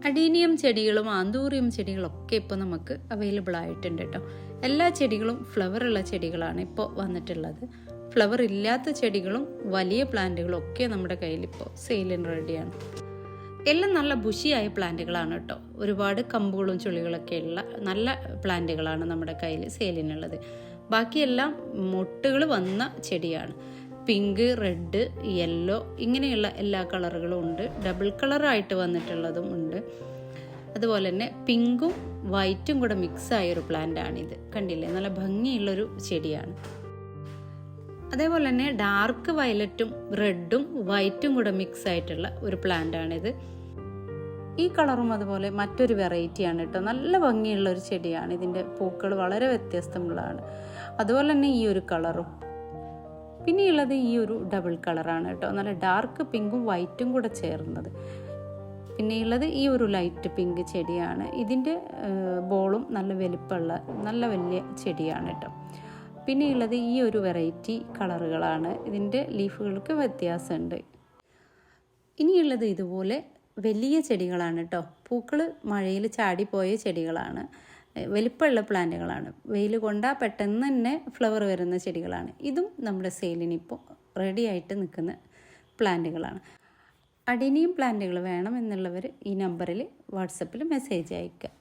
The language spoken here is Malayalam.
അഡീനിയം ചെടികളും ആന്തൂറിയം ചെടികളൊക്കെ ഇപ്പോൾ നമുക്ക് അവൈലബിൾ ആയിട്ടുണ്ട് കേട്ടോ. എല്ലാ ചെടികളും ഫ്ലവർ ഉള്ള ചെടികളാണ് ഇപ്പോൾ വന്നിട്ടുള്ളത്. ഫ്ലവർ ഇല്ലാത്ത ചെടികളും വലിയ പ്ലാന്റുകളും ഒക്കെ നമ്മുടെ കയ്യിൽ ഇപ്പോൾ സെയിലിന് റെഡിയാണ്. എല്ലാം നല്ല ബുഷിയായ പ്ലാന്റുകളാണ് കേട്ടോ. ഒരുപാട് കമ്പുകളും ചുളികളൊക്കെ ഉള്ള നല്ല പ്ലാന്റുകളാണ് നമ്മുടെ കയ്യിൽ സെയിലിനുള്ളത്. ബാക്കിയെല്ലാം മൊട്ടുകൾ വന്ന ചെടിയാണ്. പിങ്ക്, റെഡ്, യെല്ലോ ഇങ്ങനെയുള്ള എല്ലാ കളറുകളും ഉണ്ട്. ഡബിൾ കളറായിട്ട് വന്നിട്ടുള്ളതും ഉണ്ട്. അതുപോലെ തന്നെ പിങ്കും വൈറ്റും കൂടെ മിക്സ് ആയൊരു പ്ലാന്റാണിത്. കണ്ടില്ലേ, നല്ല ഭംഗിയുള്ളൊരു ചെടിയാണ്. അതേപോലെ തന്നെ ഡാർക്ക് വയലറ്റും റെഡും വൈറ്റും കൂടെ മിക്സ് ആയിട്ടുള്ള ഒരു പ്ലാന്റാണിത്. ഈ കളറും അതുപോലെ മറ്റൊരു വെറൈറ്റിയാണ് കേട്ടോ. നല്ല ഭംഗിയുള്ള ഒരു ചെടിയാണ്. ഇതിൻ്റെ പൂക്കൾ വളരെ വ്യത്യസ്തമുള്ളതാണ്. അതുപോലെ തന്നെ ഈ ഒരു കളറും. പിന്നെയുള്ളത് ഈ ഒരു ഡബിൾ കളറാണ് കേട്ടോ. നല്ല ഡാർക്ക് പിങ്കും വൈറ്റും കൂടെ ചേർന്നത്. പിന്നെയുള്ളത് ഈ ഒരു ലൈറ്റ് പിങ്ക് ചെടിയാണ്. ഇതിൻ്റെ ബോളും നല്ല വലിപ്പമുള്ള നല്ല വലിയ ചെടിയാണ് കേട്ടോ. പിന്നെയുള്ളത് ഈ ഒരു വെറൈറ്റി കളറുകളാണ്. ഇതിൻ്റെ ലീഫുകൾക്ക് വ്യത്യാസമുണ്ട്. ഇനിയുള്ളത് ഇതുപോലെ വലിയ ചെടികളാണ് കേട്ടോ. പൂക്കൾ മഴയിൽ ചാടിപ്പോയ ചെടികളാണ്. വലിപ്പമുള്ള പ്ലാന്റുകളാണ്. വെയിൽ കൊണ്ടാൽ പെട്ടെന്ന് തന്നെ ഫ്ലവർ വരുന്ന ചെടികളാണ്. ഇതും നമ്മുടെ സെയിലിനിപ്പോൾ റെഡി ആയിട്ട് നിൽക്കുന്ന പ്ലാന്റുകളാണ്. അഡീനിയം പ്ലാന്റുകൾ വേണം എന്നുള്ളവർ ഈ നമ്പറിൽ വാട്സപ്പിൽ മെസ്സേജ് അയയ്ക്കുക.